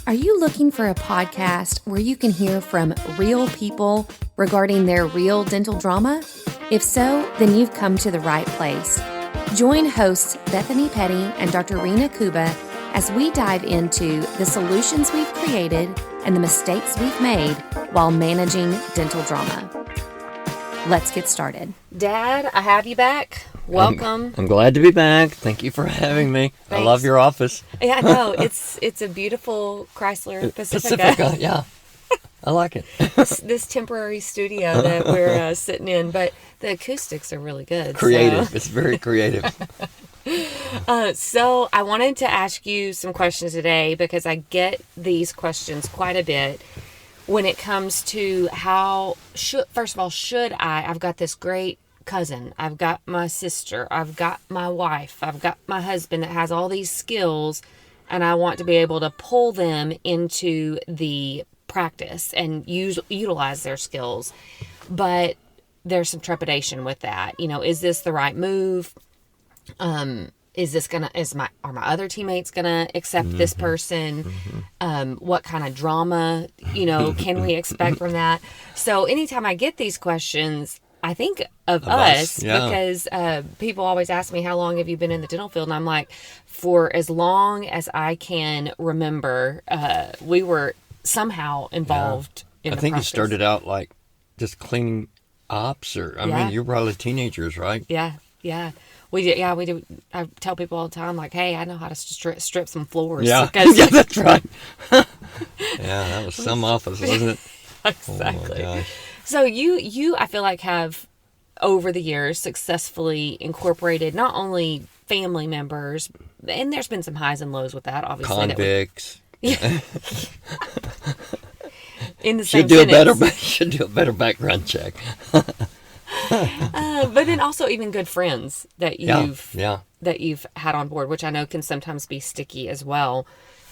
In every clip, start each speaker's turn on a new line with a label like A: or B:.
A: Are you looking for a podcast where you can hear from real people regarding their real dental drama? If so, then you've come to the right place. Join hosts Bethany Petty and Dr. Rena Kuba as we dive into the solutions we've created and the mistakes we've made while managing dental drama. Let's get started. Dad, I have you back. Welcome.
B: I'm glad to be back. Thank you for having me.
A: Thanks.
B: I love your office.
A: Yeah, I know. It's a beautiful Chrysler Pacifica.
B: Yeah. I like it.
A: this temporary studio that we're sitting in, but the acoustics are really good.
B: Creative.
A: So.
B: It's very creative.
A: So I wanted to ask you some questions today because I get these questions quite a bit when it comes to first of all, I've got this great cousin, I've got my sister, I've got my wife, I've got my husband that has all these skills, and I want to be able to pull them into the practice and utilize their skills. But there's some trepidation with that. You know, is this the right move? Are my other teammates gonna accept this person? What kind of drama, can we expect from that? So anytime I get these questions, I think of us because people always ask me, how long have you been in the dental field? And I'm like, for as long as I can remember, we were somehow involved in the
B: I think
A: practice.
B: you started out like just cleaning ops, I mean, you're probably teenagers, right?
A: Yeah. We do. I tell people all the time, like, hey, I know how to strip some floors.
B: Yeah, yeah, that's right. Yeah, that was some office, wasn't it?
A: Exactly.
B: Oh my gosh.
A: So you, I feel like, have over the years successfully incorporated not only family members, and there's been some highs and lows with that, obviously.
B: Convicts.
A: In the same
B: should do a better background check.
A: But then also even good friends that you've had on board, which I know can sometimes be sticky as well.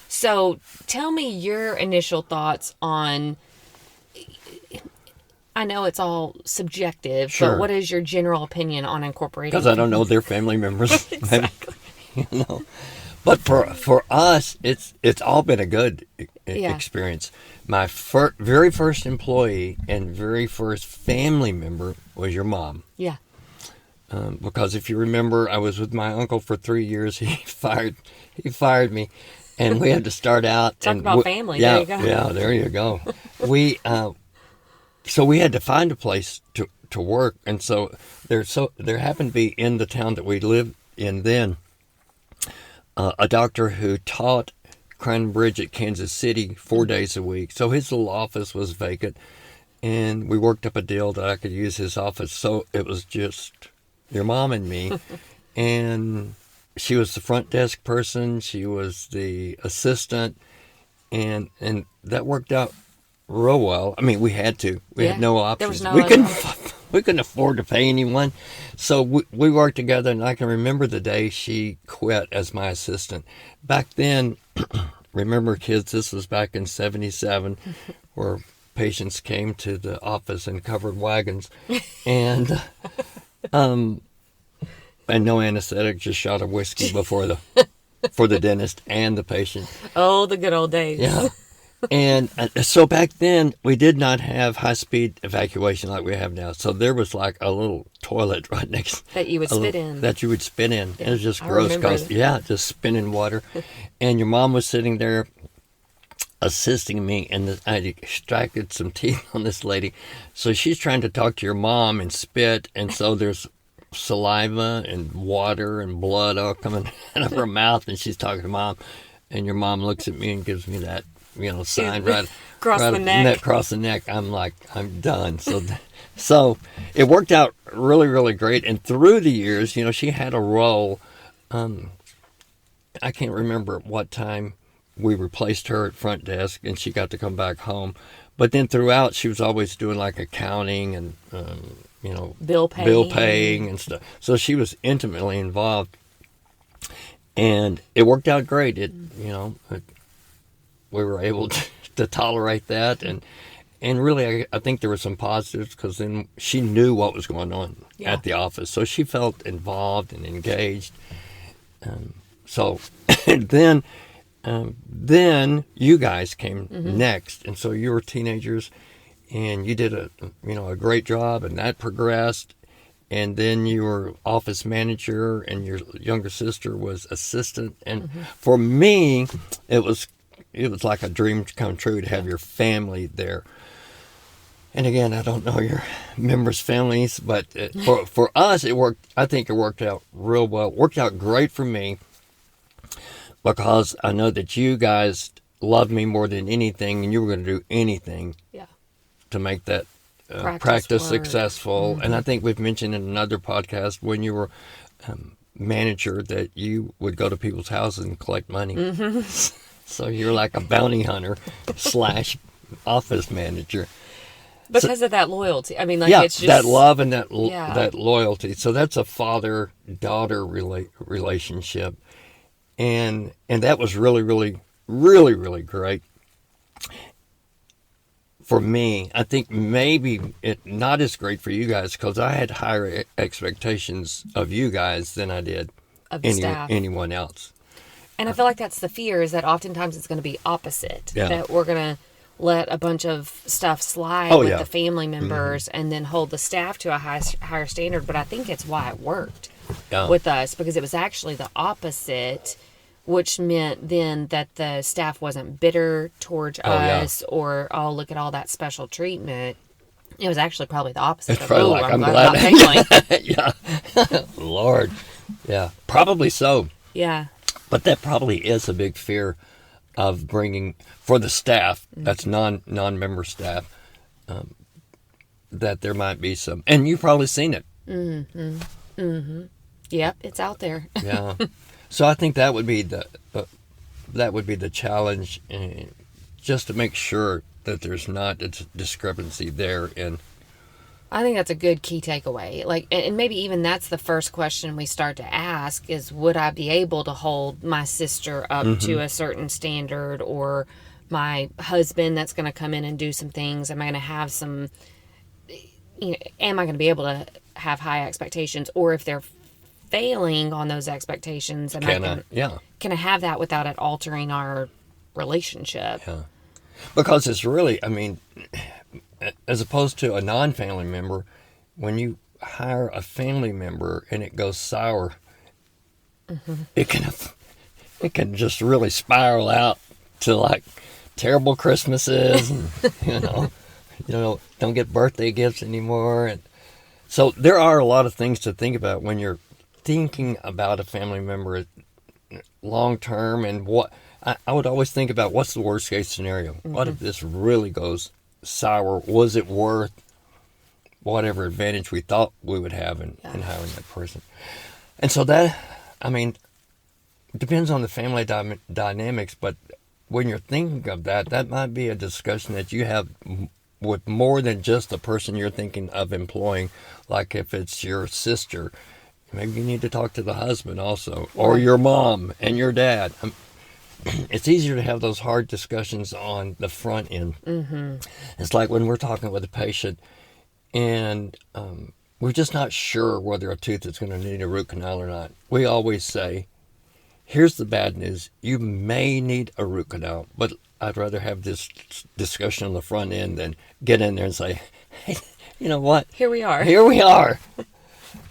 A: So tell me your initial thoughts on. I know it's all subjective,
B: Sure.
A: But what is your general opinion on incorporating?
B: Because I don't know their family members.
A: Exactly.
B: But for us, it's all been a good experience. My very first employee and very first family member was your mom.
A: Yeah.
B: Because if you remember, I was with my uncle for 3 years. He fired me, and we had to start out.
A: Talk about family.
B: Yeah,
A: there you go.
B: Yeah, there you go. So we had to find a place to work, and so there happened to be in the town that we lived in then a doctor who taught Crown Bridge at Kansas City 4 days a week. So his little office was vacant, and we worked up a deal that I could use his office. So it was just your mom and me, and she was the front desk person. She was the assistant, and that worked out real well. I mean, we had to. We had no options.
A: There was no
B: we couldn't afford to pay anyone. So we worked together, and I can remember the day she quit as my assistant. Back then, remember, kids, this was back in 1977, where patients came to the office in covered wagons, and no anesthetic, just shot of whiskey for the dentist and the patient.
A: Oh, the good old days.
B: Yeah. And so back then, we did not have high-speed evacuation like we have now. So there was like a little toilet right next.
A: That you would spit in.
B: That you would spit in.
A: Yeah,
B: it was just
A: I
B: gross.
A: remember
B: Just spinning water. And your mom was sitting there assisting me, and I had extracted some teeth on this lady. So she's trying to talk to your mom and spit, and so there's saliva and water and blood all coming out of her mouth, and she's talking to mom. And your mom looks at me and gives me that sign right
A: across the neck.
B: Across the neck. I'm like, I'm done. So it worked out really, really great. And through the years, she had a role. I can't remember at what time we replaced her at front desk, and she got to come back home. But then throughout, she was always doing like accounting and
A: bill
B: paying and stuff. So she was intimately involved, and it worked out great. We were able to tolerate that, and really, I think there were some positives because then she knew what was going on at the office, so she felt involved and engaged. So, and then then you guys came next, and so you were teenagers, and you did a great job, and that progressed. And then you were office manager, and your younger sister was assistant. And for me, it was like a dream come true to have your family there. And again, I don't know your members' families, but for us, it worked. I think it worked out real well. It worked out great for me because I know that you guys loved me more than anything, and you were going to do anything to make that practice successful. And I think we've mentioned in another podcast when you were manager that you would go to people's houses and collect money. So you're like a bounty hunter / office manager.
A: Because of that loyalty. I mean, like, it's just...
B: that love and that loyalty. So that's a father-daughter relationship. And that was really, really, really, really great. For me, I think maybe it not as great for you guys because I had higher expectations of you guys than I did
A: of the staff.
B: Anyone else.
A: And I feel like that's the fear, is that oftentimes it's going to be opposite. That we're going to let a bunch of stuff slide with the family members and then hold the staff to a higher standard. But I think it's why it worked with us, because it was actually the opposite, which meant then that the staff wasn't bitter towards us or, look at all that special treatment. It was actually probably the opposite.
B: It's probably
A: I'm glad about
B: family. Lord. Yeah, probably so.
A: Yeah.
B: But that probably is a big fear of bringing, for the staff, that's non-member staff, that there might be some, and you've probably seen it.
A: Yep, it's out there.
B: Yeah. So I think that would be the challenge, just to make sure that there's not a discrepancy there. And
A: I think that's a good key takeaway. Like, and maybe even that's the first question we start to ask is, would I be able to hold my sister up to a certain standard, or my husband that's going to come in and do some things? Am I going to have some, am I going to be able to have high expectations? Or if they're failing on those expectations, can I have that without it altering our relationship?
B: Yeah. Because it's really, I mean, as opposed to a non-family member, when you hire a family member and it goes sour, it can just really spiral out to like terrible Christmases, and don't get birthday gifts anymore. And so there are a lot of things to think about when you're thinking about a family member long term. And what I would always think about, what's the worst case scenario? What if this really goes sour? Was it worth whatever advantage we thought we would have in hiring that person? And so that, I mean, depends on the family dynamics, but when you're thinking of that, that might be a discussion that you have with more than just the person you're thinking of employing. Like if it's your sister, maybe you need to talk to the husband also, or your mom and your dad. It's easier to have those hard discussions on the front end. It's like when we're talking with a patient and we're just not sure whether a tooth is going to need a root canal or not. We always say, here's the bad news. You may need a root canal, but I'd rather have this discussion on the front end than get in there and say, hey, you know what?
A: Here we are.
B: Here we are.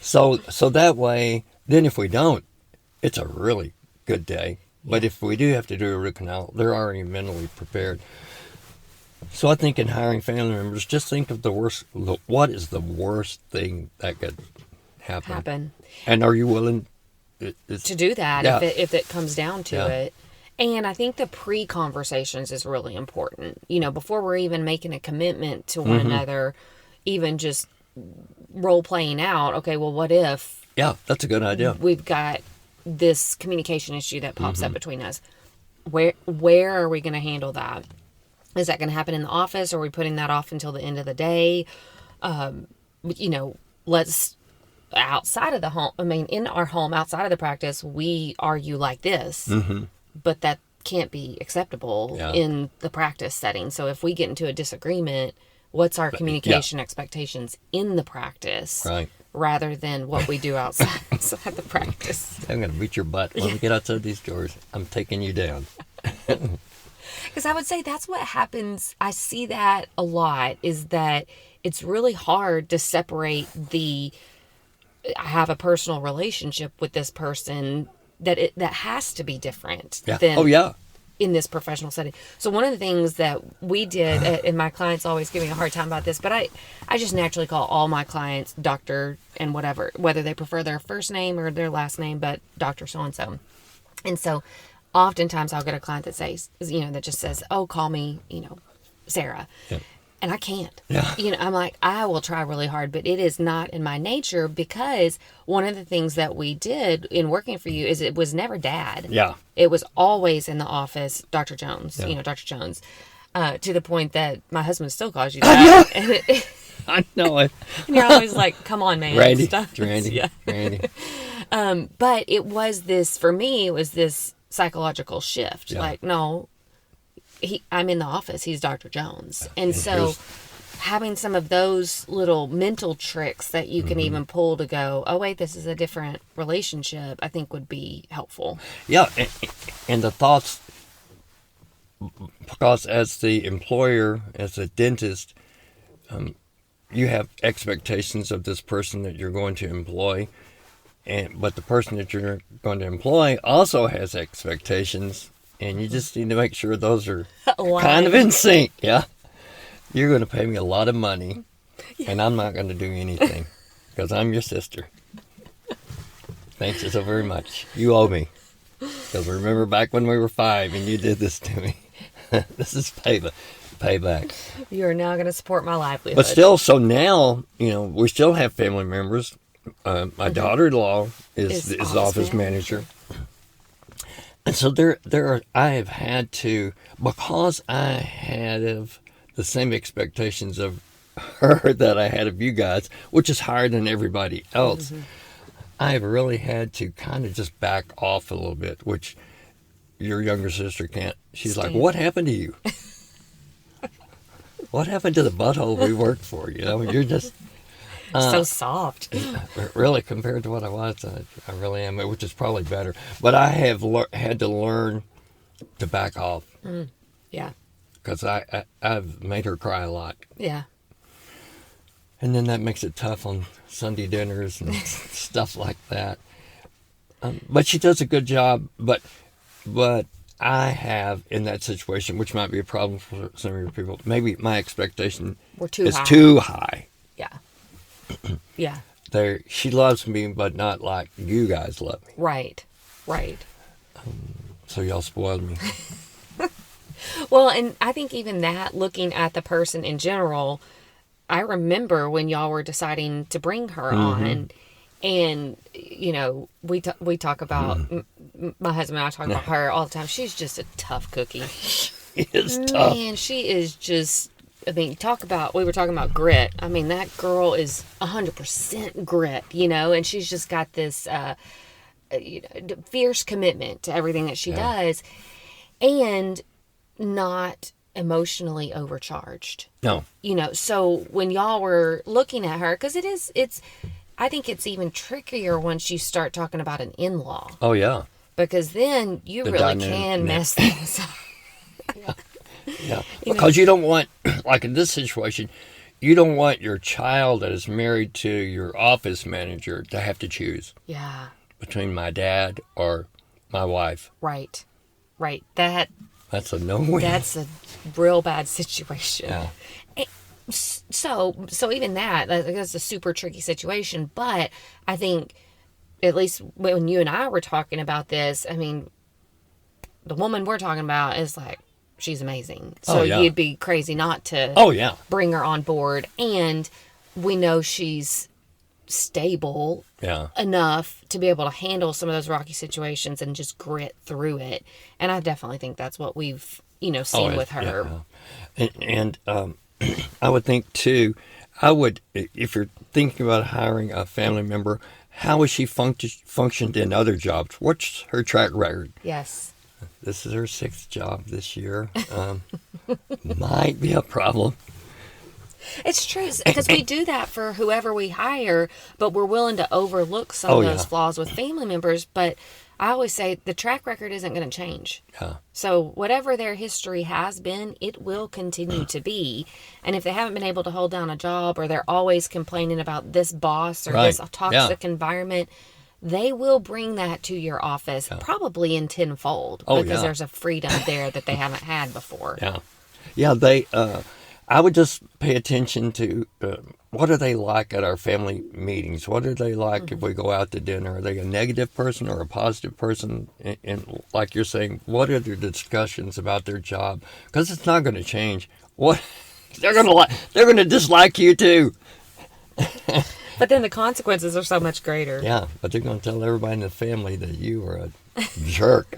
B: So that way, then if we don't, it's a really good day. But if we do have to do a root canal, they're already mentally prepared. So I think in hiring family members, just think of what is the worst thing that could happen? And are you willing
A: to do that if it comes down to it? And I think the pre-conversations is really important. Before we're even making a commitment to one another, even just role-playing out, okay, well, what if...
B: Yeah, that's a good idea.
A: We've got this communication issue that pops up between us. Where are we going to handle that? Is that going to happen in the office, or are we putting that off until the end of the day? Let's, outside of the home, in our home, outside of the practice, we argue like this, but that can't be acceptable in the practice setting. So if we get into a disagreement, what's our communication expectations in the practice?
B: Right.
A: Rather than what we do outside the practice.
B: I'm going to beat your butt when we get outside these doors. I'm taking you down.
A: Because I would say that's what happens. I see that a lot, is that it's really hard to separate I have a personal relationship with this person, that has to be different
B: Yeah.
A: than
B: Oh, yeah.
A: in this professional setting. So one of the things that we did, and my clients always give me a hard time about this, but I just naturally call all my clients doctor and whatever, whether they prefer their first name or their last name, but Dr. So-and-so. And so oftentimes I'll get a client that says, that just says, oh, call me, Sarah.
B: Yeah.
A: And I can't.
B: Yeah.
A: I'm like, I will try really hard, but it is not in my nature, because one of the things that we did in working for you is it was never Dad.
B: Yeah.
A: It was always in the office, Dr. Jones,
B: Yeah.
A: Dr. Jones, to the point that my husband still calls you that. And,
B: I know it.
A: and you're always like, come on, man.
B: Randy.
A: Stop.
B: Randy.
A: Yeah.
B: Randy.
A: But it was this, for me, it was this psychological shift.
B: Yeah.
A: Like, no, I'm in the office. He's Dr. Jones. And so having some of those little mental tricks that you can even pull to go, oh, wait, this is a different relationship, I think would be helpful.
B: Yeah. And the thoughts, because as the employer, as a dentist, you have expectations of this person that you're going to employ. But the person that you're going to employ also has expectations, and you just need to make sure those are kind of in sync. Yeah, you're going to pay me a lot of money, and I'm not going to do anything because I'm your sister. Thanks so very much. You owe me, because remember back when we were 5 and you did this to me. This is payback.
A: You are now going to support my livelihood.
B: But still, so now we still have family members. My daughter-in-law is the office manager. And so I have had to, because I had the same expectations of her that I had of you guys, which is higher than everybody else, I've really had to kind of just back off a little bit, which your younger sister can't. She's like, what happened to you? What happened to the butthole we worked for? You're just...
A: so soft.
B: Really, compared to what I was, I really am, which is probably better. But I have had to learn to back off.
A: Yeah.
B: Because I've made her cry a lot.
A: Yeah.
B: And then that makes it tough on Sunday dinners and stuff like that. But she does a good job. But I have, in that situation, which might be a problem for some of your people, maybe my expectation is too high.
A: Yeah. Yeah.
B: She loves me, but not like you guys love me.
A: Right.
B: So y'all spoiled me.
A: Well, and I think even that, looking at the person in general, I remember when y'all were deciding to bring her on, and we talk about my husband and I talk about her all the time. She's just a tough cookie.
B: She is tough.
A: Man, she is just. I mean, we were talking about grit. I mean, that girl is 100% grit, and she's just got this fierce commitment to everything that she does, and not emotionally overcharged.
B: No.
A: So when y'all were looking at her, because I think it's even trickier once you start talking about an in-law.
B: Oh, yeah.
A: Because then you really can mess things up.
B: Yeah, because you don't want, like in this situation, you don't want your child that is married to your office manager to have to choose.
A: Yeah.
B: Between my dad or my wife.
A: Right.
B: That's a no-win.
A: That's a real bad situation.
B: Yeah.
A: So even that's a super tricky situation. But I think, at least when you and I were talking about this, I mean, the woman we're talking about is like, she's amazing. So you'd be crazy not to bring her on board. And we know she's stable enough to be able to handle some of those rocky situations and just grit through it. And I definitely think that's what we've, seen with her.
B: Yeah. And I would think, too, if you're thinking about hiring a family member, how has she functioned in other jobs? What's her track record?
A: Yes.
B: This is her 6th job this year. Might be a problem.
A: It's true, because we do that for whoever we hire, but we're willing to overlook some of those flaws with family members. But I always say the track record isn't going to change.
B: Yeah.
A: So whatever their history has been, it will continue to be. And if they haven't been able to hold down a job, or they're always complaining about this boss or this toxic environment, they will bring that to your office, probably in tenfold, because there's a freedom there that they haven't had before.
B: Yeah. Yeah, I would just pay attention to what are they like at our family meetings? What are they like if we go out to dinner? Are they a negative person or a positive person? And like you're saying, what are their discussions about their job? Because it's not going to change. What they're going to dislike you too.
A: But then the consequences are so much greater.
B: Yeah, but they're going to tell everybody in the family that you are a jerk.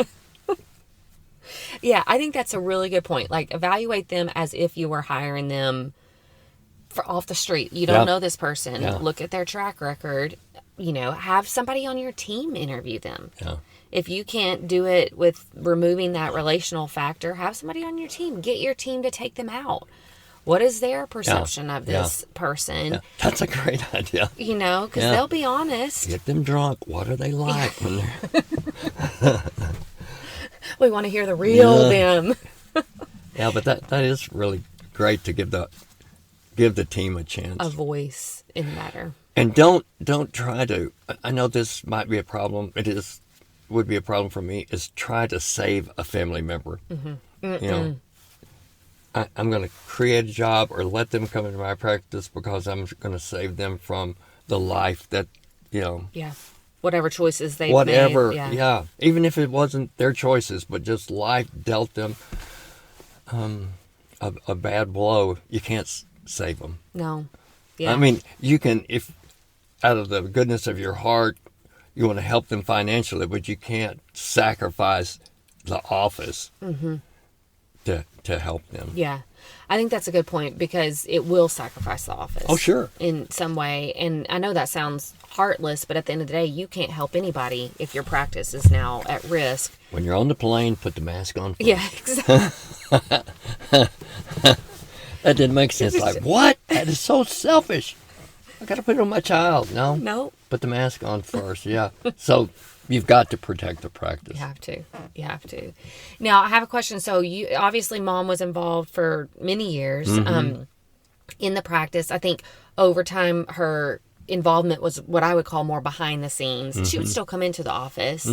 A: Yeah, I think that's a really good point. Like, evaluate them as if you were hiring them off the street. You don't know this person.
B: Yeah.
A: Look at their track record. Have somebody on your team interview them.
B: Yeah.
A: If you can't do it with removing that relational factor, have somebody on your team. Get your team to take them out. What is their perception of this person?
B: Yeah. That's a great idea.
A: Because they'll be honest.
B: Get them drunk. What are they like when they're...
A: We want to hear the real them.
B: Yeah, but that is really great to give the team a chance.
A: A voice in the matter.
B: And don't try to... I know this might be a problem. Would be a problem for me, is try to save a family member. Mm-hmm. I'm going to create a job or let them come into my practice because I'm going to save them from the life that,
A: Yeah. Whatever choices they've
B: made.
A: Yeah.
B: Even if it wasn't their choices, but just life dealt them a bad blow, you can't save them.
A: No. Yeah.
B: I mean, you can, if out of the goodness of your heart, you want to help them financially, but you can't sacrifice the office to help them.
A: Yeah. I think that's a good point, because it will sacrifice the office.
B: Oh, sure.
A: In some way. And I know that sounds heartless, but at the end of the day, you can't help anybody if your practice is now at risk.
B: When you're on the plane, put the mask on first.
A: Yeah, exactly.
B: That didn't make sense. Like, what? That is so selfish. I got to put it on my child. No. Put the mask on first. Yeah. So you've got to protect the practice.
A: You have to. Now, I have a question. So you obviously, Mom was involved for many years in the practice. I think over time, her involvement was what I would call more behind the scenes. She would still come into the office.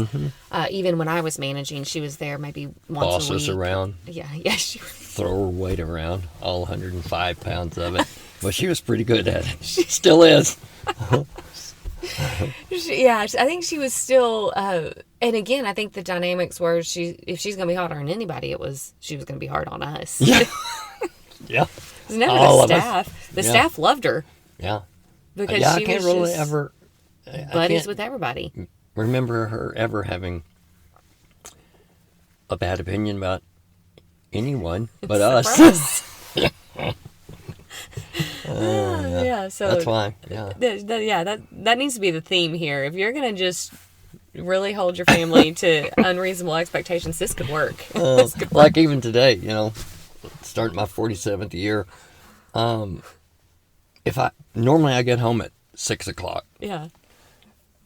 A: Even when I was managing, she was there maybe once a week.
B: Bosses around.
A: Yeah. She was.
B: Throw her weight around, all 105 pounds of it. But she was pretty good at it. She still is.
A: I think she was still, and again, I think the dynamics were if she's going to be hard on anybody, she was going to be hard on us.
B: Yeah. Yeah.
A: It was never all the staff. The staff loved her.
B: Yeah.
A: Because she
B: I can't
A: was
B: really
A: just
B: ever
A: buddies with everybody.
B: Remember her ever having a bad opinion about anyone but us.
A: So
B: that's fine. Yeah.
A: That needs to be the theme here. If you're going to just really hold your family to unreasonable expectations, this could work.
B: Like even today, starting my 47th year, normally I get home at 6:00.
A: Yeah.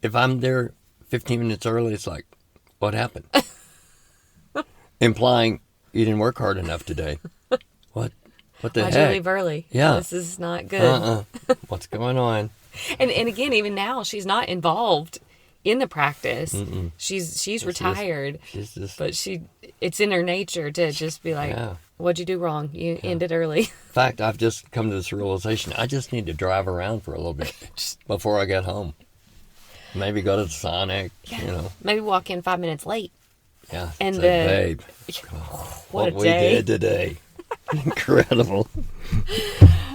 B: If I'm there 15 minutes early, it's like, what happened? Implying you didn't work hard enough today. What the
A: Why'd
B: heck?
A: you leave early?
B: Yeah.
A: This is not good.
B: What's going on?
A: And again, even now, she's not involved in the practice.
B: Mm-mm.
A: She's retired.
B: She's just...
A: But it's in her nature to just be like, what'd you do wrong? You ended early.
B: In fact, I've just come to this realization. I just need to drive around for a little bit before I get home. Maybe go to the Sonic,
A: Maybe walk in 5 minutes late.
B: Yeah.
A: And
B: say, babe,
A: what
B: we did today. Incredible.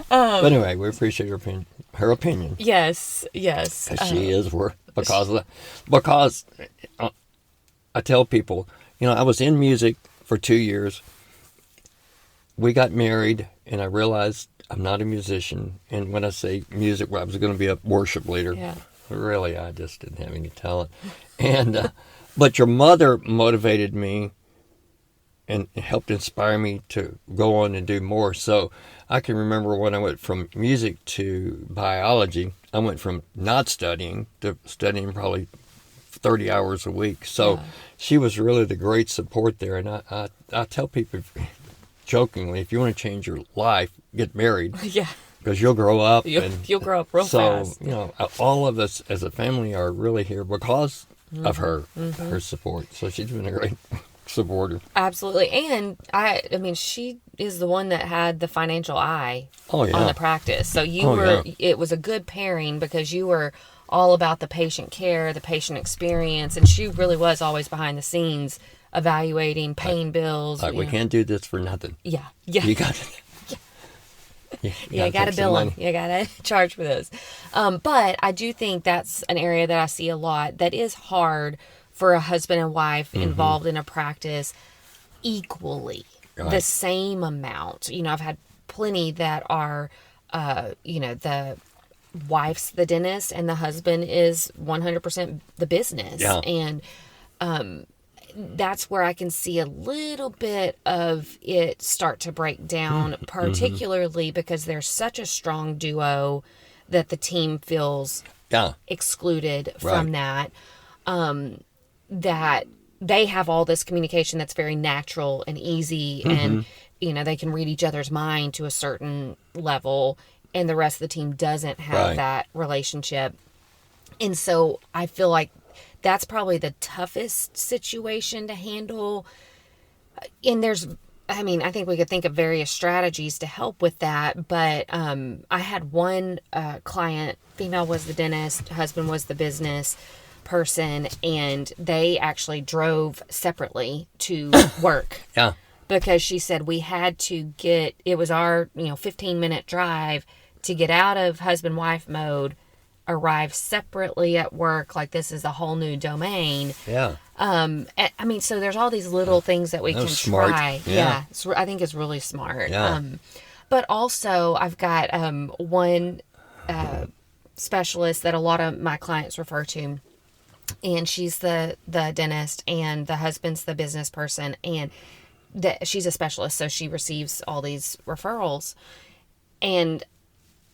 B: But anyway, we appreciate her opinion.
A: Yes.
B: Because she is because I tell people, I was in music for 2 years. We got married, and I realized I'm not a musician. And when I say music, I was going to be a worship leader.
A: Yeah.
B: Really, I just didn't have any talent. And but your mother motivated me and helped inspire me to go on and do more. So I can remember when I went from music to biology, I went from not studying to studying probably 30 hours a week. So she was really the great support there. And I tell people jokingly, if you want to change your life, get married.
A: Yeah.
B: Because you'll grow up.
A: You'll grow up real fast.
B: So, you know, all of us as a family are really here because of her support. So she's been a great supporter.
A: Absolutely. And I mean, she is the one that had the financial eye on the practice. So it was a good pairing because you were all about the patient care, the patient experience, and she really was always behind the scenes evaluating, paying bills.
B: We can't do this for nothing.
A: Yeah. Yeah.
B: You got to.
A: You got to bill them. You got to charge for those. But I do think that's an area that I see a lot that is hard for a husband and wife involved in a practice equally, the same amount. You know, I've had plenty that are, the wife's the dentist and the husband is 100% the business.
B: Yeah.
A: And that's where I can see a little bit of it start to break down, particularly because there's such a strong duo that the team feels excluded from that. That they have all this communication that's very natural and easy, and you know, they can read each other's mind to a certain level, and the rest of the team doesn't have that relationship. And so I feel like that's probably the toughest situation to handle. And I think we could think of various strategies to help with that. But I had one client, female was the dentist, husband was the business person, and they actually drove separately to work.
B: Yeah.
A: Because she said we had to it was our 15-minute drive to get out of husband-wife mode, arrive separately at work, like this is a whole new domain.
B: Yeah.
A: I mean, so there's all these little things that we can try.
B: Yeah.
A: I think it's really smart.
B: Yeah.
A: But also I've got one specialist that a lot of my clients refer to, and she's the dentist and the husband's the business person, and she's a specialist, so she receives all these referrals. And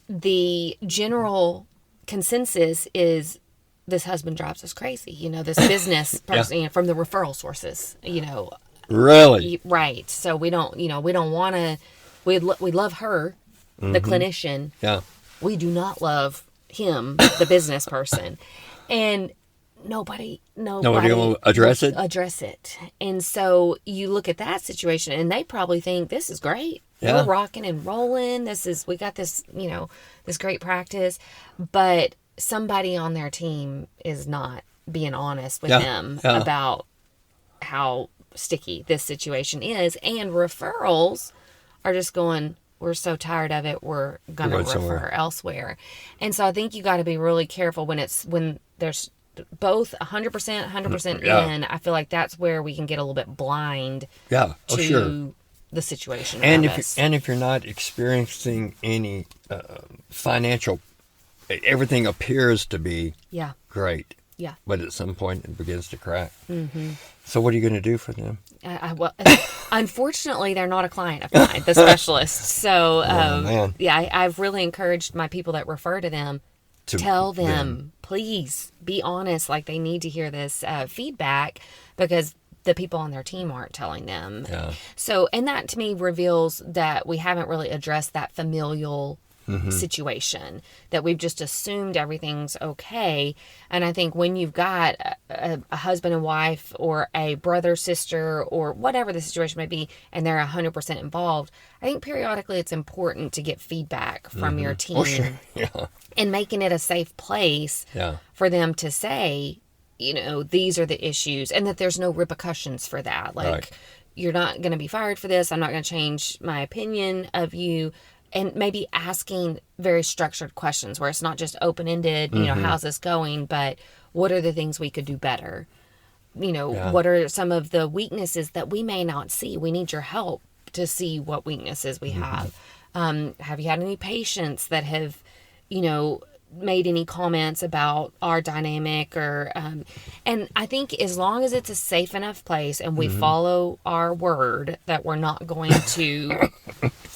A: the general consensus is this husband drives us crazy. This business person from the referral sources.
B: Really,
A: right? So we don't want to. We love her, the clinician.
B: Yeah.
A: We do not love him, the business person, and nobody will address it. And so you look at that situation, and they probably think this is great.
B: Yeah.
A: We're rocking and rolling. We got this, this great practice, but somebody on their team is not being honest with them about how sticky this situation is. And referrals are just going, we're so tired of it, we're going to refer elsewhere. And so I think you got to be really careful when there's both 100% in. I feel like that's where we can get a little bit blind to the situation.
B: And if you're not experiencing any financial, everything appears to be great. Yeah. But at some point it begins to crack. Mm-hmm. So what are you going to do for them?
A: Well, unfortunately, they're not a client of mine, the specialist. So I've really encouraged my people that refer to them. Tell them, please be honest. Like, they need to hear this feedback, because the people on their team aren't telling them. Yeah. So, and that to me reveals that we haven't really addressed that familial situation, that we've just assumed everything's okay. And I think when you've got a husband and wife, or a brother, sister, or whatever the situation may be, and they're 100% involved, I think periodically it's important to get feedback from your team. Oh, sure. Yeah. And making it a safe place for them to say, these are the issues, and that there's no repercussions for that. Like, you're not going to be fired for this. I'm not going to change my opinion of you. And maybe asking very structured questions where it's not just open-ended, how's this going? But what are the things we could do better? What are some of the weaknesses that we may not see? We need your help to see what weaknesses we have. Have you had any patients that have, made any comments about our dynamic, or and I think as long as it's a safe enough place and we follow our word that we're not going to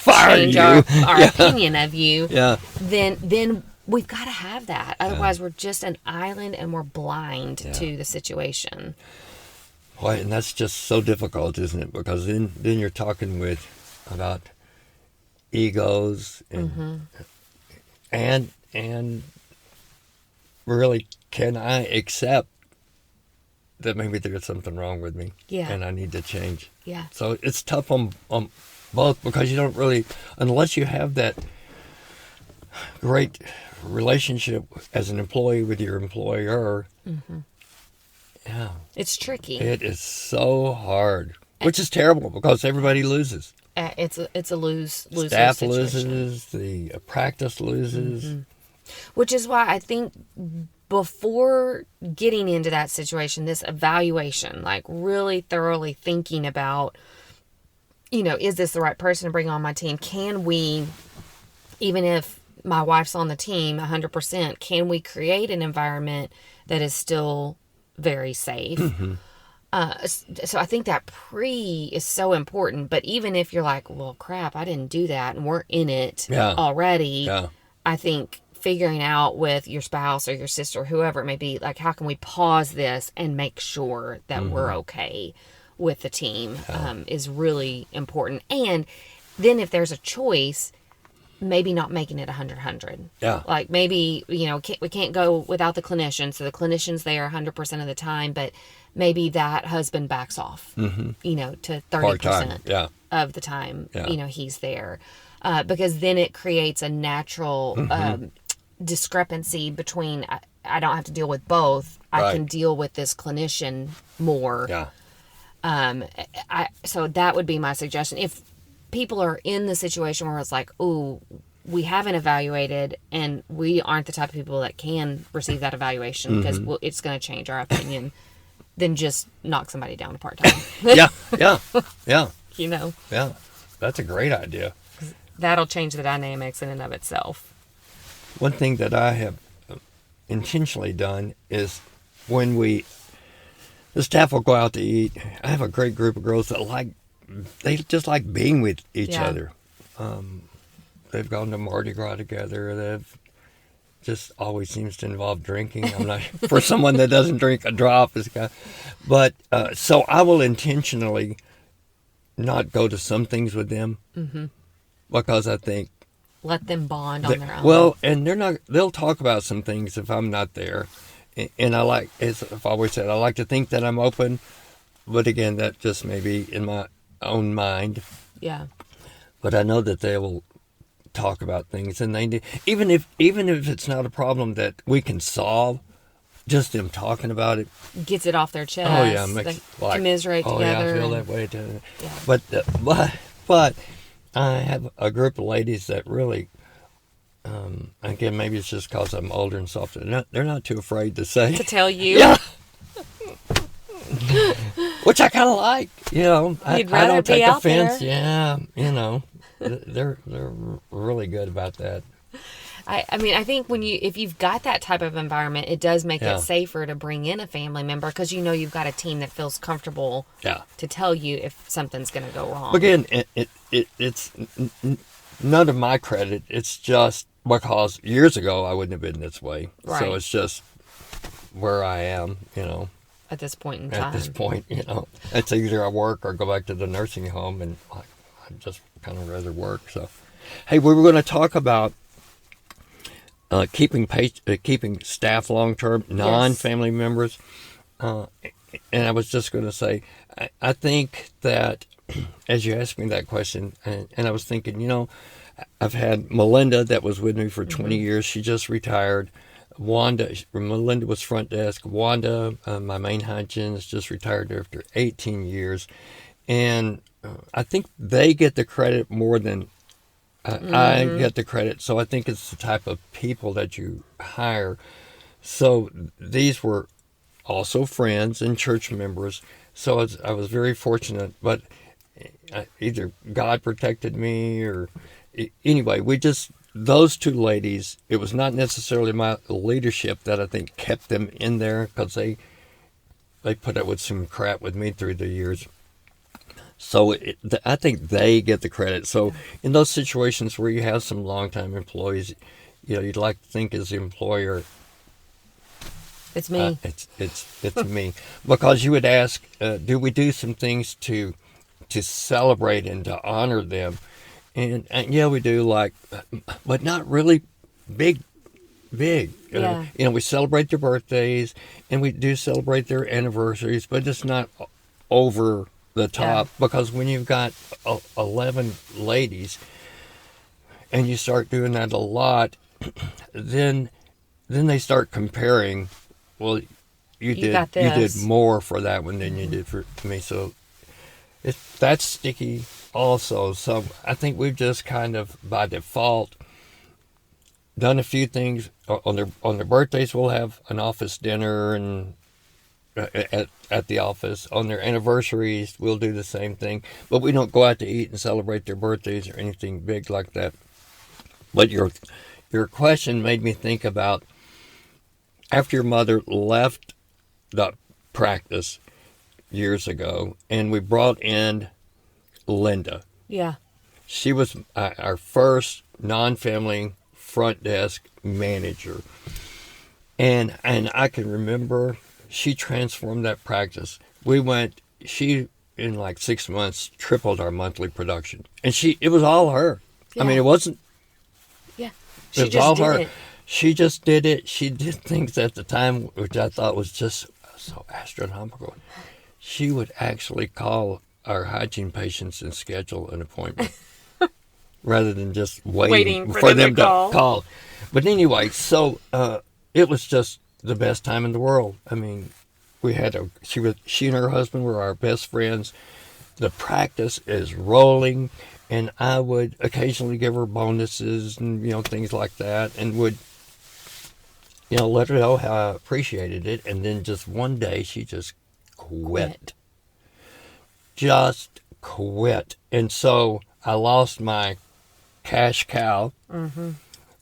A: change our opinion of you, then we've got to have that. Otherwise, we're just an island and we're blind to the situation.
B: Well, and that's just so difficult, isn't it? Because then you're talking about egos and really, can I accept that maybe there's something wrong with me and I need to change?
A: Yeah.
B: So it's tough on both, because you don't really, unless you have that great relationship as an employee with your employer. Yeah.
A: It's tricky.
B: It is so hard, which is terrible because everybody loses.
A: It's a lose
B: Staff
A: situation.
B: loses, the practice loses.
A: Which is why I think before getting into that situation, this evaluation, like really thoroughly thinking about, is this the right person to bring on my team? Can we, even if my wife's on the team 100%, can we create an environment that is still very safe? So I think that is so important. But even if you're like, well, crap, I didn't do that, and we're in it already, I think figuring out with your spouse or your sister, whoever it may be, like, how can we pause this and make sure that we're okay with the team is really important. And then if there's a choice, maybe not making it 100-100.
B: Yeah.
A: Like maybe, we can't go without the clinician. So the clinician's there 100% of the time, but maybe that husband backs off, to 30% of the time, he's there. Because then it creates a natural discrepancy between, I don't have to deal with both. I can deal with this clinician more.
B: Yeah.
A: So that would be my suggestion. If people are in the situation where it's like, ooh, we haven't evaluated and we aren't the type of people that can receive that evaluation because it's going to change our opinion, then just knock somebody down to part-time.
B: Yeah. Yeah. That's a great idea.
A: That'll change the dynamics in and of itself.
B: One thing that I have intentionally done is when the staff will go out to eat, I have a great group of girls that they just like being with each other. They've gone to Mardi Gras together. They've just always seems to involve drinking. I'm not for someone that doesn't drink a drop. But so I will intentionally not go to some things with them because I think
A: let them bond on their own.
B: Well, and they'll talk about some things if I'm not there. And as I've always said, I like to think that I'm open, but again, that just may be in my own mind.
A: Yeah.
B: But I know that they will talk about things, and even if it's not a problem that we can solve, just them talking about it
A: gets it off their chest.
B: Oh yeah,
A: they commiserate together.
B: Yeah, I feel that way too. Yeah. But I have a group of ladies that really. Again, maybe it's just because I'm older and softer. They're not too afraid to say.
A: To tell you.
B: Yeah. Which I kind of like, I don't take offense.
A: There.
B: Yeah, they're really good about that.
A: I mean, I think if you've got that type of environment, it does make it safer to bring in a family member because you've got a team that feels comfortable to tell you if something's going to go wrong.
B: Again, it's none of my credit. It's just because years ago I wouldn't have been this way.
A: Right.
B: So it's just where I am,
A: At this point in time.
B: At this point, it's either I work or go back to the nursing home, and I just kind of rather work. So, hey, we were going to talk about keeping staff long term, non-family members, and I was just going to say, I think that as you asked me that question, and I was thinking, I've had Melinda that was with me for 20 years. She just retired. Melinda was front desk. Wanda, my main hygienist, just retired after 18 years. And I think they get the credit more than I get the credit. So I think it's the type of people that you hire. So these were also friends and church members. So I was very fortunate. But either God protected me or... Anyway, those two ladies, it was not necessarily my leadership that I think kept them in there because they put up with some crap with me through the years. So I think they get the credit. So in those situations where you have some longtime employees, you'd like to think as the employer,
A: It's me.
B: it's me, because you would ask, do we do some things to celebrate and to honor them, and yeah, we do, like, but not really big.
A: Yeah.
B: We celebrate their birthdays, and we do celebrate their anniversaries, but it's not over the top, because when you've got 11 ladies and you start doing that a lot, then they start comparing. Well, you
A: got
B: did
A: this.
B: more for that one than you did for me, so that's sticky also. So I think we've just kind of by default done a few things on their birthdays. We'll have an office dinner and at the office. On their anniversaries, we'll do the same thing, but we don't go out to eat and celebrate their birthdays or anything big like that. But your question made me think about, after your mother left the practice years ago, and we brought in Linda.
A: Yeah.
B: She was our first non-family front desk manager, and I can remember she transformed that practice. She in like 6 months tripled our monthly production, and it was all her.
A: Yeah.
B: I mean, it wasn't.
A: Yeah.
B: It was all her. She just did it. She did things at the time which I thought was just so astronomical. She would actually call our hygiene patients and schedule an appointment rather than just waiting for them to call. But anyway, so it was just the best time in the world. I mean, she and her husband were our best friends. The practice is rolling, and I would occasionally give her bonuses and things like that, and would let her know how I appreciated it. And then just one day she just quit. Just quit. And so I lost my cash cow. Mm-hmm.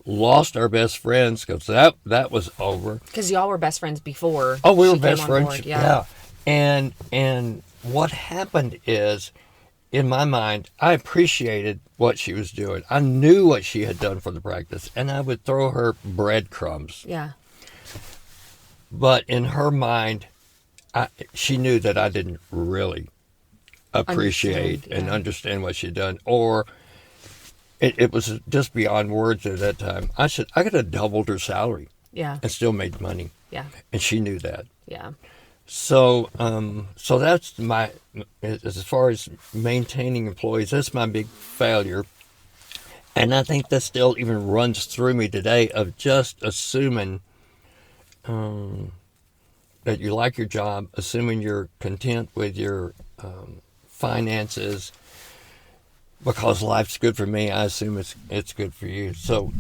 B: Lost our best friends, because that was over.
A: Because y'all were best friends before.
B: Oh, we were best friends.
A: Board, yeah.
B: And what happened is, in my mind, I appreciated what she was doing. I knew what she had done for the practice, and I would throw her breadcrumbs.
A: Yeah.
B: But in her mind, she knew that I didn't really appreciate and understand what she'd done, or it was just beyond words at that time. I could have doubled her salary, and still made money, and she knew that, So, so that's as far as maintaining employees, that's my big failure, and I think that still even runs through me today, of just assuming that you like your job, assuming you're content with your finances, because life's good for me. I assume it's good for you. So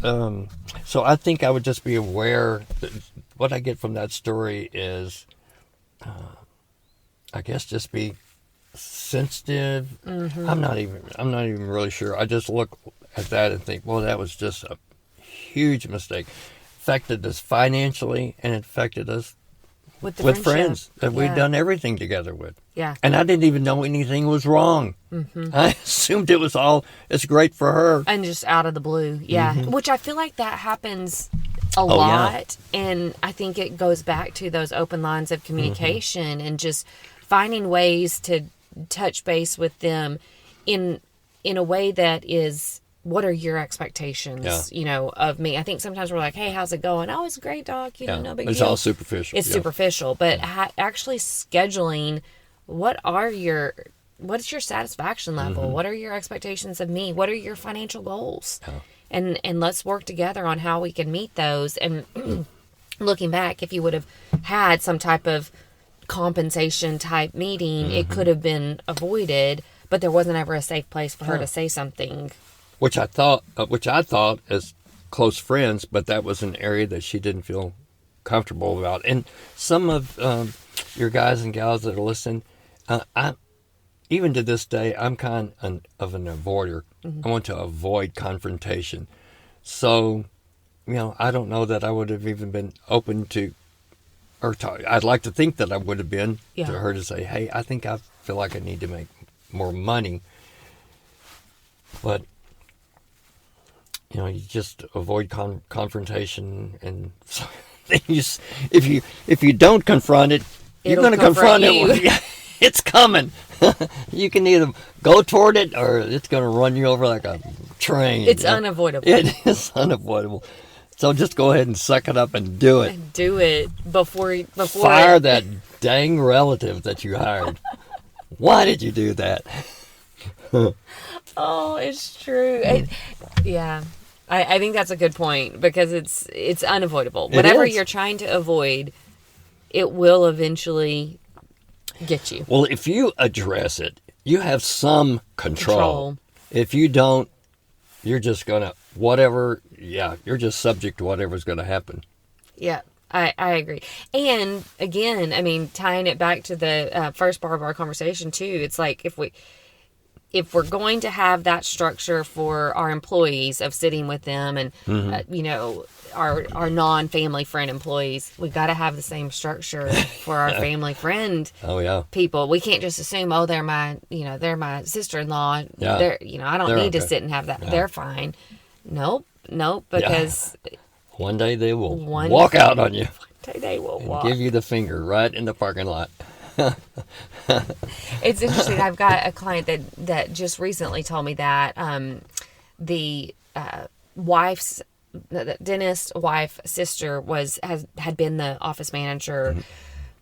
B: so I think I would just be aware that what I get from that story is, I guess, just be sensitive. Mm-hmm. I'm not even really sure. I just look at that and think, well, that was just a huge mistake. Affected us financially, and it affected us with friends that we'd done everything together with. Yeah. And I didn't even know anything was wrong. Mm-hmm. I assumed it's great for her.
A: And just out of the blue. Yeah. Mm-hmm. Which I feel like that happens a lot. Yeah. And I think it goes back to those open lines of communication, and just finding ways to touch base with them in a way that is, what are your expectations, of me? I think sometimes we're like, hey, how's it going? Oh, it's great, doc. No big deal.
B: It's all superficial.
A: It's superficial. But actually scheduling, what's your satisfaction level? Mm-hmm. What are your expectations of me? What are your financial goals? Yeah. And let's work together on how we can meet those. And looking back, if you would have had some type of compensation type meeting, it could have been avoided, but there wasn't ever a safe place for her to say something.
B: Which I thought as close friends, but that was an area that she didn't feel comfortable about. And some of your guys and gals that are listening, even to this day, I'm kind of an avoider. Mm-hmm. I want to avoid confrontation. So, I don't know that I would have even been open to, I'd like to think that I would have been to her to say, hey, I think I feel like I need to make more money. But you just avoid confrontation, and so if you don't confront it, you're
A: It'll
B: going to confront
A: confront
B: it.
A: you.
B: It's coming. You can either go toward it or it's going to run you over like a train.
A: It's unavoidable.
B: It is unavoidable. So just go ahead and suck it up and do it.
A: Do it before
B: Fire that dang relative that you hired. Why did you do that?
A: Oh, it's true. Yeah. I think that's a good point because it's unavoidable. Whatever you're trying to avoid, it will eventually get you.
B: Well, if you address it, you have some control. If you don't, you're just going to, you're just subject to whatever's going to happen.
A: Yeah, I agree. And again, I mean, tying it back to the first part of our conversation too, it's like if we're going to have that structure for our employees of sitting with them and, our non-family friend employees, we got to have the same structure for our family friend people. We can't just assume, they're my sister-in-law.
B: Yeah.
A: I don't need to sit and have that. Yeah. They're fine. Nope, because
B: one day they will walk out on you.
A: One day they will
B: and give you the finger right in the parking lot.
A: It's interesting. I've got a client that just recently told me that the dentist wife sister had been the office manager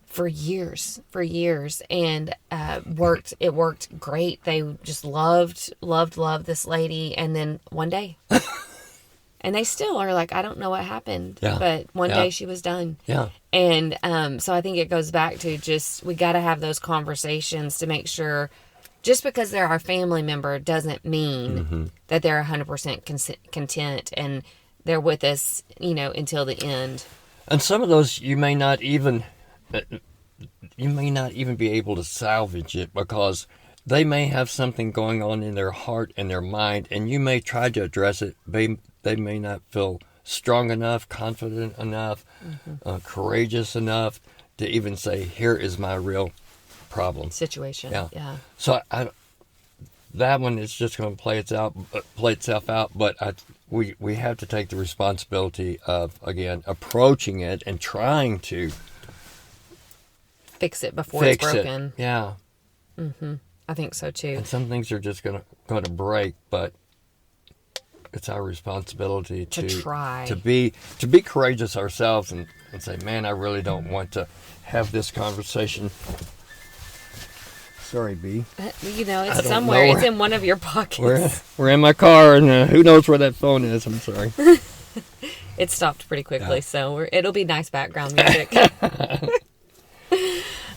A: for years, and it worked great. They just loved this lady, and then one day. And they still are like, I don't know what happened, but one day she was done.
B: Yeah.
A: And so I think it goes back to just, we got to have those conversations to make sure, just because they're our family member doesn't mean that they're 100% content and they're with us, until the end.
B: And some of those you may not even be able to salvage it because they may have something going on in their heart and their mind, and you may try to address it. They may not feel strong enough, confident enough, courageous enough to even say, here is my real problem.
A: Situation. Yeah.
B: So that one is just going to play itself out, but we have to take the responsibility of, again, approaching it and trying to
A: fix it before it's broken.
B: Yeah.
A: I think so too.
B: And some things are just going to break, but it's our responsibility to
A: try
B: to be courageous ourselves and say, man, I really don't want to have this conversation. Sorry, B.
A: It's somewhere. It's in one of your pockets.
B: We're in my car, and who knows where that phone is. I'm sorry.
A: It stopped pretty quickly, so it'll be nice background music.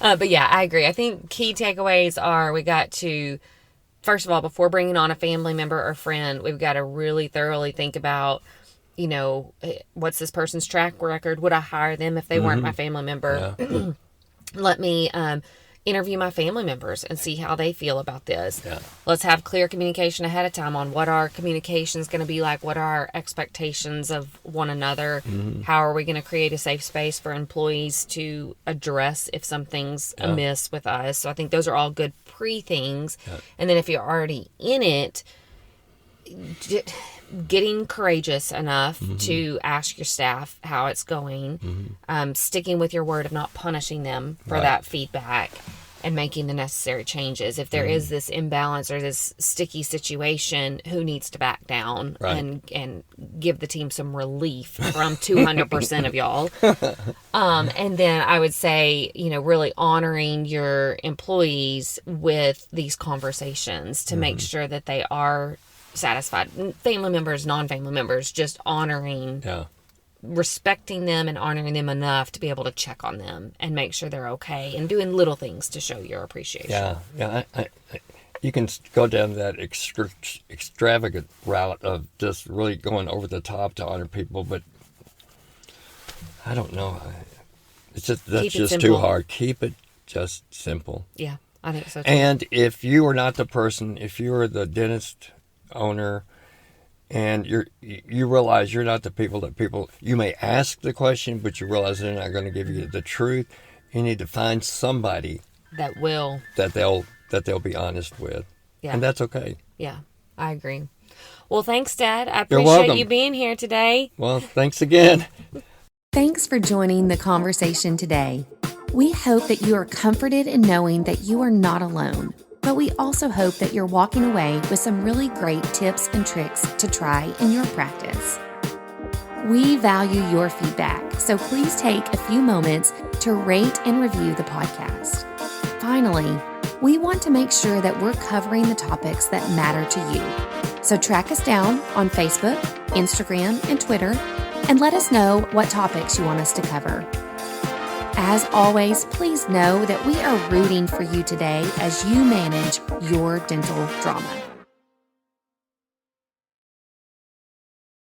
A: But yeah, I agree. I think key takeaways are we got to, first of all, before bringing on a family member or friend, we've got to really thoroughly think about, what's this person's track record? Would I hire them if they weren't my family member? Yeah. Let me interview my family members and see how they feel about this. Yeah. Let's have clear communication ahead of time on what our communication is going to be like. What are our expectations of one another? How are we going to create a safe space for employees to address if something's amiss with us? So I think those are all good pre-things. Yeah. And then if you're already in it, getting courageous enough to ask your staff how it's going, sticking with your word of not punishing them for that feedback, and making the necessary changes. If there is this imbalance or this sticky situation, who needs to back down and give the team some relief from 200% of y'all. And then I would say, really honoring your employees with these conversations to make sure that they are satisfied. Family members, non-family members, just honoring, respecting them and honoring them enough to be able to check on them and make sure they're okay, and doing little things to show your appreciation.
B: Yeah. You can go down that extravagant route of just really going over the top to honor people, but I don't know. That's just too hard. Keep it just simple.
A: Yeah, I think so too.
B: And if you are not the person, if you are the dentist owner and you realize you're not the people you may ask the question, but you realize they're not going to give you the truth, you need to find somebody
A: that they'll
B: be honest with. And that's okay.
A: I I agree. Well, thanks, Dad. I
B: You're
A: appreciate
B: welcome.
A: you being here today.
B: Well, thanks again.
C: Thanks for joining the conversation today. We hope that you are comforted in knowing that you are not alone, but we also hope that you're walking away with some really great tips and tricks to try in your practice. We value your feedback, so please take a few moments to rate and review the podcast. Finally, we want to make sure that we're covering the topics that matter to you. So track us down on Facebook, Instagram, and Twitter, and let us know what topics you want us to cover. As always, please know that we are rooting for you today as you manage your dental drama.